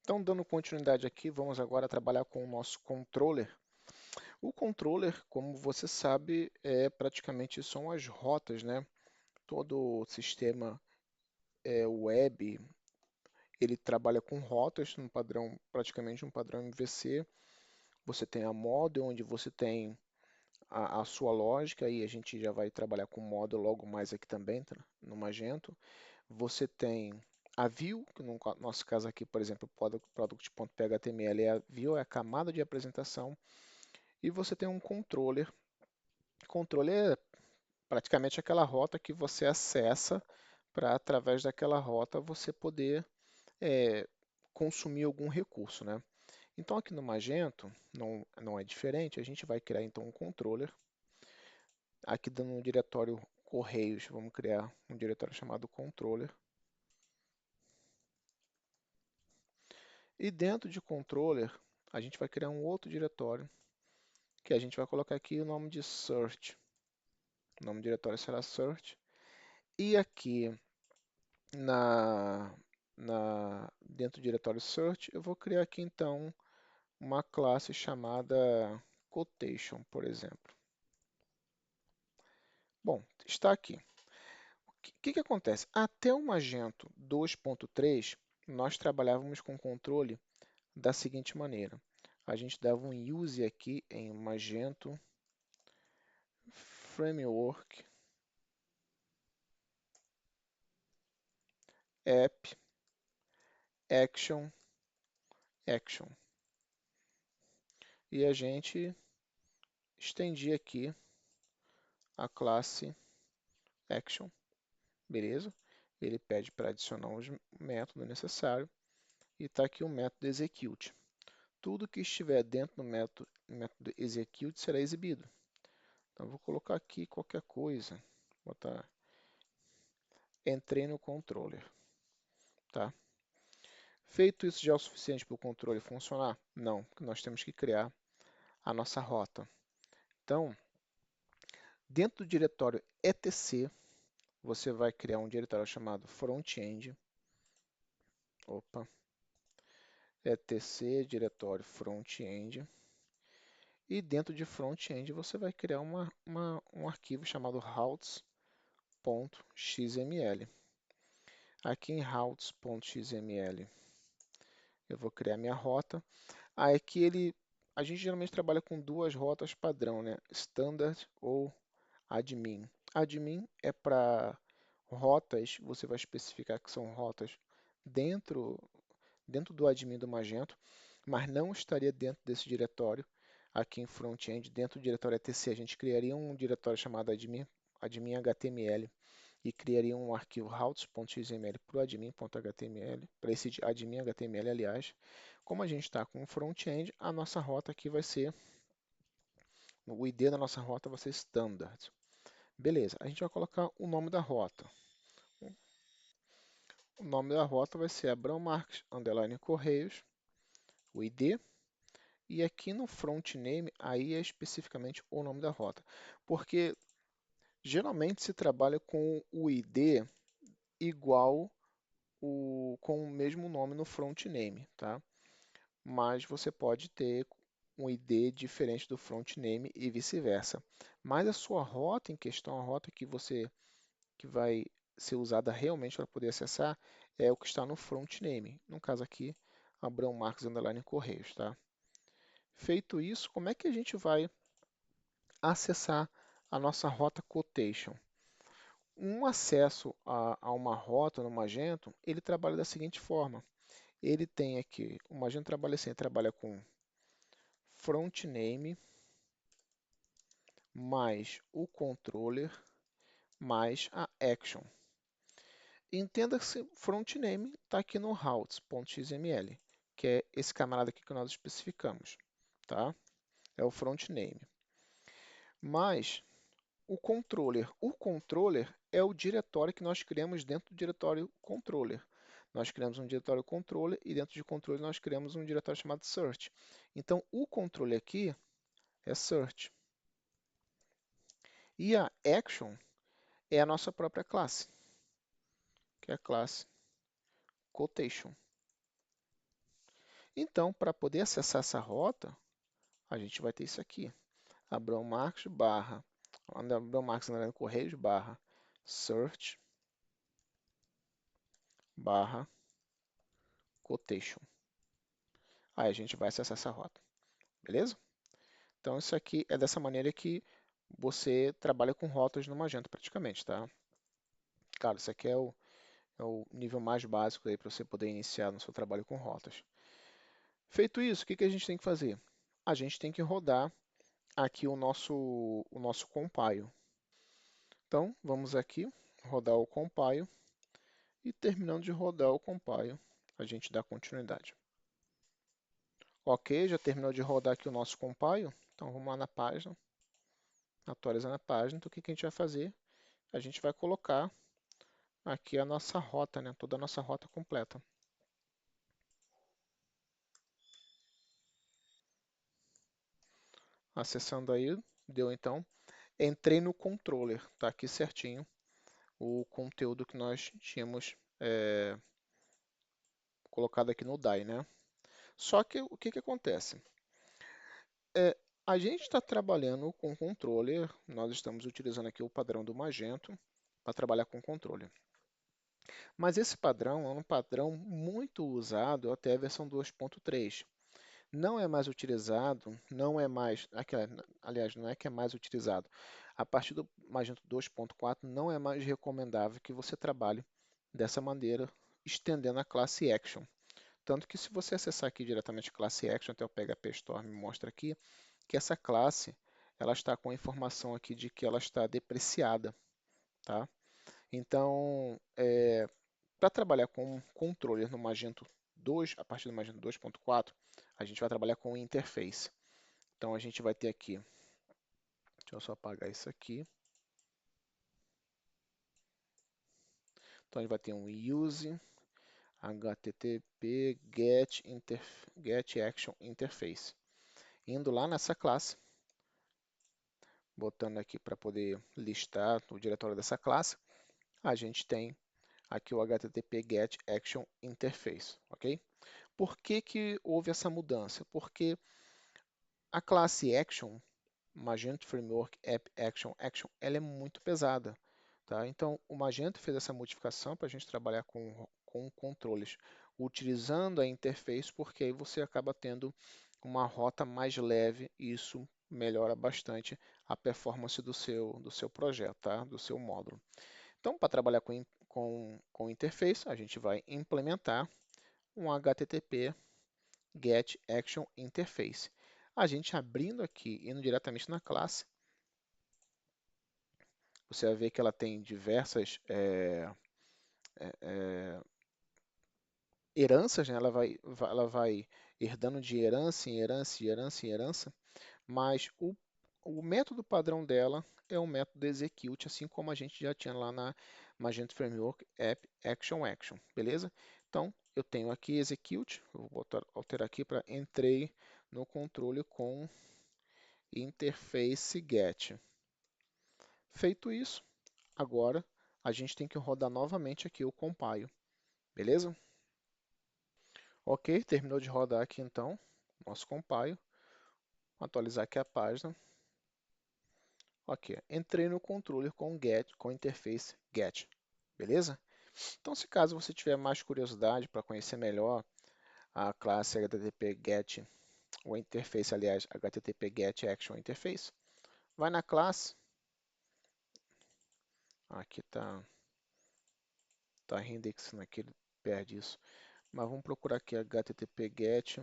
Então, dando continuidade aqui, vamos agora trabalhar com o nosso controller. O controller, como você sabe, praticamente são as rotas, né? Todo o sistema web, ele trabalha com rotas, no padrão, praticamente um padrão MVC. Você tem a model, onde você tem a sua lógica, e a gente já vai trabalhar com model logo mais aqui também, tá? No Magento. Você tem a view, que no nosso caso aqui, por exemplo, product.html é a view, é a camada de apresentação, e você tem um controller. Controller é praticamente aquela rota que você acessa para, através daquela rota, você poder é, consumir algum recurso, né? Então aqui no Magento não é diferente, a gente vai criar então um controller. Aqui no diretório Correios, vamos criar um diretório chamado controller. E dentro de controller, a gente vai criar um outro diretório, que a gente vai colocar aqui o nome de search. O nome do diretório será search. E aqui na, dentro do diretório search, eu vou criar aqui então uma classe chamada quotation, por exemplo. Bom, está aqui. O que acontece? Até o Magento 2.3, nós trabalhávamos com controle da seguinte maneira. A gente dava um use aqui em Magento Framework App Action Action. E a gente estendia aqui a classe Action, beleza? Ele pede para adicionar os métodos necessários e está aqui o método execute. Tudo que estiver dentro do método execute será exibido. Então, vou colocar aqui qualquer coisa, botar entrei no controller, tá? Feito isso já é o suficiente para o controle funcionar? Não, porque nós temos que criar a nossa rota. Então, dentro do diretório etc, você vai criar um diretório chamado frontend, opa, etc diretório frontend, e dentro de frontend você vai criar um arquivo chamado routes.xml. Aqui em routes.xml eu vou criar minha rota. Aqui a gente geralmente trabalha com duas rotas padrão, né? Standard ou admin. Admin é para rotas, você vai especificar que são rotas dentro, dentro do admin do Magento, mas não estaria dentro desse diretório. Aqui em front-end, dentro do diretório etc, a gente criaria um diretório chamado admin HTML e criaria um arquivo routes.xml para o admin.html, para esse admin HTML, aliás. Como a gente está com o front-end, a nossa rota aqui vai ser, o ID da nossa rota vai ser standard. Beleza, a gente vai colocar o nome da rota. O nome da rota vai ser Abrão Marques, underline Correios, o ID, e aqui no front name, aí é especificamente o nome da rota. Porque geralmente se trabalha com o ID igual com o mesmo nome no front name, tá? Mas você pode ter um ID diferente do front name e vice-versa. Mas a sua rota em questão, a rota que vai ser usada realmente para poder acessar é o que está no front name. No caso aqui, Abrão Marques underline Correios, tá? Feito isso, como é que a gente vai acessar a nossa rota quotation? Um acesso a uma rota no Magento, ele trabalha da seguinte forma. Ele tem aqui, o Magento trabalha assim, trabalha com front name mais o controller mais a action. Entenda que front name está aqui no routes.xml, que é esse camarada aqui que nós especificamos, tá? É o front name. Mas o controller é o diretório que nós criamos dentro do diretório controller. Nós criamos um diretório controller e dentro de controller nós criamos um diretório chamado search. Então, o controller aqui é search. E a action é a nossa própria classe, que é a classe quotation. Então, para poder acessar essa rota, a gente vai ter isso aqui. Abrão Marques barra, Abrão Marques underline Correios barra search barra quotation. Aí a gente vai acessar essa rota, beleza? Então isso aqui é dessa maneira que você trabalha com rotas no Magento praticamente, tá? Claro, isso aqui é o nível mais básico aí para você poder iniciar no seu trabalho com rotas. Feito isso, o que que a gente tem que fazer? A gente tem que rodar aqui o nosso compile. Então, vamos aqui, rodar o compile, e terminando de rodar o compile, a gente dá continuidade. Ok, já terminou de rodar aqui o nosso compile, então vamos lá na página, atualizando a página, então o que que a gente vai fazer? A gente vai colocar aqui a nossa rota, né? Toda a nossa rota completa. Acessando aí, deu então. Entrei no controller, tá aqui certinho o conteúdo que nós tínhamos colocado aqui no DAI, né? Só que o que que acontece? É, a gente está trabalhando com controller, nós estamos utilizando aqui o padrão do Magento para trabalhar com controller. Mas esse padrão é um padrão muito usado até a versão 2.3. Não é mais utilizado, não é mais, aliás, não é que é mais utilizado. A partir do Magento 2.4 não é mais recomendável que você trabalhe dessa maneira, estendendo a classe Action. Tanto que se você acessar aqui diretamente a classe Action, até o PHP Storm mostra aqui, que essa classe ela está com a informação aqui de que ela está depreciada, tá? Então, para trabalhar com controller no Magento 2, a partir do Magento 2.4, a gente vai trabalhar com interface. Então a gente vai ter aqui, deixa eu só apagar isso aqui. Então a gente vai ter um use http get action interface. Indo lá nessa classe, botando aqui para poder listar o diretório dessa classe, a gente tem aqui o http get action interface, ok? Por que que houve essa mudança? Porque a classe action, Magento Framework App Action Action, ela é muito pesada, tá? Então o Magento fez essa modificação para a gente trabalhar com controles, utilizando a interface, porque aí você acaba tendo uma rota mais leve e isso melhora bastante a performance do seu projeto, tá? Do seu módulo. Então, para trabalhar com interface, a gente vai implementar um HTTP Get Action Interface. A gente abrindo aqui, indo diretamente na classe, você vai ver que ela tem diversas heranças, né? Ela vai herdando de herança em herança, em herança, em herança, mas o método padrão dela é o método execute, assim como a gente já tinha lá na Magento Framework App Action Action, beleza? Então, eu tenho aqui execute, eu vou alterar aqui para entrei no controle com interface get. Feito isso, agora a gente tem que rodar novamente aqui o compile, beleza? Ok, terminou de rodar aqui então, nosso compile. Atualizar aqui a página. Ok, entrei no controller com get, com interface get, beleza? Então, se caso você tiver mais curiosidade para conhecer melhor a classe HTTP GET, ou interface, aliás, HTTP GET Action Interface, vai na classe, aqui tá reindexando aqui, ele perde isso, mas vamos procurar aqui HTTP GET,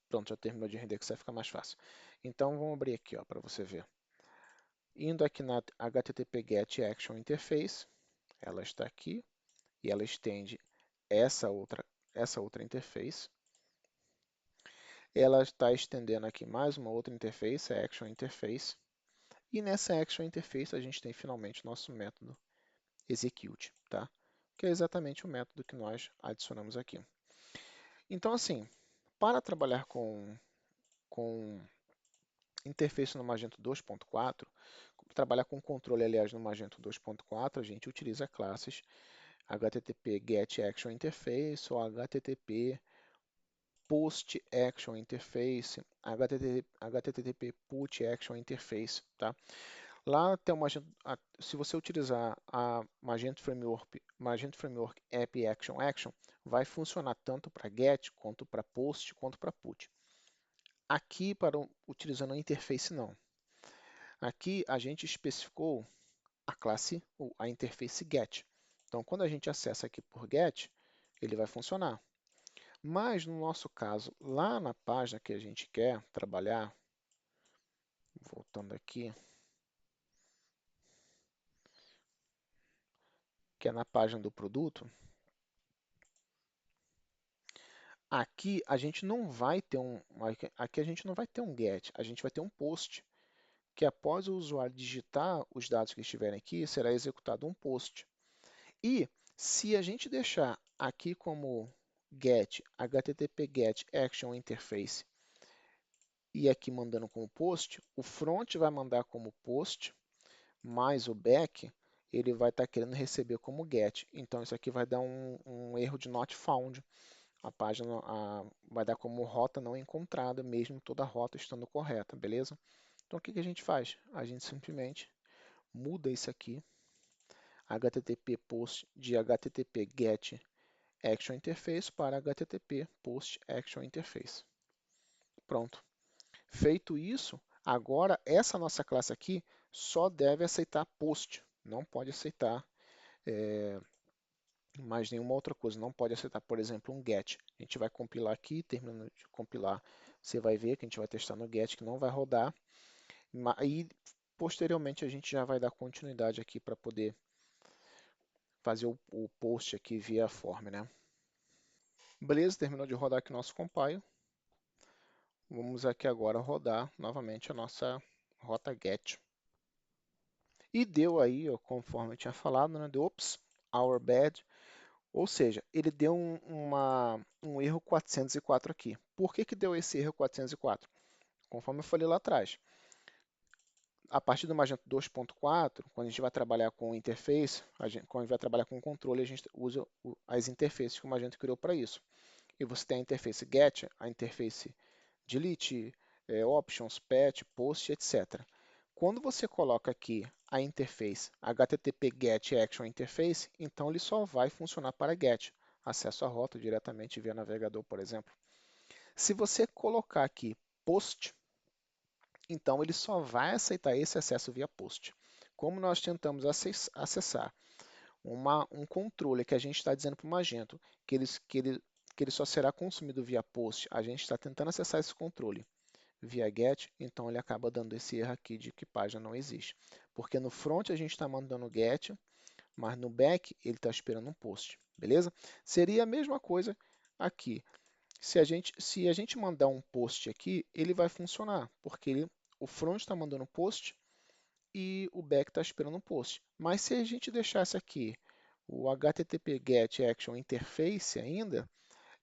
pronto, já terminou de reindexar, fica mais fácil. Então, vamos abrir aqui para você ver. Indo aqui na HTTP GET Action Interface, ela está aqui e ela estende essa outra interface. Ela está estendendo aqui mais uma outra interface, a Action Interface. E nessa Action Interface a gente tem finalmente o nosso método execute, tá? Que é exatamente o método que nós adicionamos aqui. Então, assim, para trabalhar com interface no Magento 2.4, trabalhar com controle, aliás, no Magento 2.4, a gente utiliza classes HTTP Get Action Interface ou HTTP Post Action Interface, HTTP Put Action Interface, tá? Lá tem uma, se você utilizar a Magento Framework App Action, vai funcionar tanto para GET, quanto para POST, quanto para PUT. Aqui, utilizando a interface, não. Aqui a gente especificou a classe, ou a interface GET. Então, quando a gente acessa aqui por GET, ele vai funcionar. Mas, no nosso caso, lá na página que a gente quer trabalhar, voltando aqui, que é na página do produto, aqui a gente não vai ter aqui a gente não vai ter um get, a gente vai ter um post, que após o usuário digitar os dados que estiverem aqui, será executado um post. E se a gente deixar aqui como get, HTTP GET Action Interface, e aqui mandando como post, o front vai mandar como post, mais o back, ele vai estar querendo receber como get. Então, isso aqui vai dar um erro de not found. A página vai dar como rota não encontrada, mesmo toda a rota estando correta, beleza? Então, o que a gente faz? A gente simplesmente muda isso aqui, HTTP post de HTTP GET Action Interface para HTTP Post Action Interface. Pronto. Feito isso, agora essa nossa classe aqui só deve aceitar post, não pode aceitar mais nenhuma outra coisa, não pode aceitar, por exemplo, um get. A gente vai compilar aqui, terminando de compilar, você vai ver que a gente vai testar no get que não vai rodar, e posteriormente a gente já vai dar continuidade aqui para poder fazer o post aqui via form, né? Beleza, terminou de rodar aqui o nosso compile. Vamos aqui agora rodar novamente a nossa rota get. E deu aí, ó, conforme eu tinha falado, né? Deu, ops, our bad. Ou seja, ele deu um erro 404 aqui. Por que deu esse erro 404? Conforme eu falei lá atrás, a partir do Magento 2.4, quando a gente vai trabalhar com interface, quando a gente vai trabalhar com controle, a gente usa as interfaces que o Magento criou para isso. E você tem a interface get, a interface delete, options, patch, post, etc. Quando você coloca aqui a interface HTTP GET Action Interface, então ele só vai funcionar para GET, acesso à rota diretamente via navegador, por exemplo. Se você colocar aqui POST, então ele só vai aceitar esse acesso via POST. Como nós tentamos acessar um controle que a gente está dizendo para o Magento que ele só será consumido via POST, a gente está tentando acessar esse controle via get, então ele acaba dando esse erro aqui de que página não existe. Porque no front a gente está mandando get, mas no back ele está esperando um post, beleza? Seria a mesma coisa aqui. Se a gente mandar um post aqui, ele vai funcionar, porque o front está mandando um post e o back está esperando um post. Mas se a gente deixasse aqui o HTTP GET Action Interface ainda,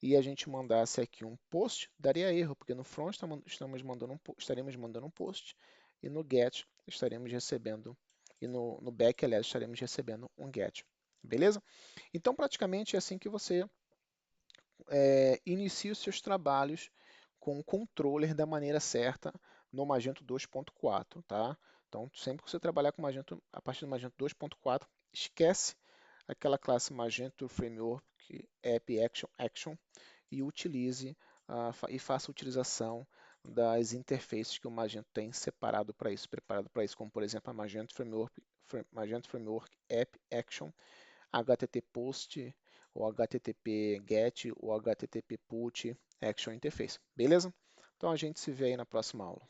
e a gente mandasse aqui um post, daria erro, porque no front estaremos mandando um post e no get estaremos recebendo, e no back, aliás, estaremos recebendo um get. Beleza? Então, praticamente é assim que você inicia os seus trabalhos com o controller da maneira certa no Magento 2.4, tá? Então, sempre que você trabalhar com Magento, a partir do Magento 2.4, esquece aquela classe Magento Framework App Action e utilize e faça utilização das interfaces que o Magento tem separado para isso, preparado para isso, como por exemplo a Magento Framework App Action, HTTP Post, o HTTP GET, o HTTP Put Action Interface. Beleza? Então a gente se vê aí na próxima aula.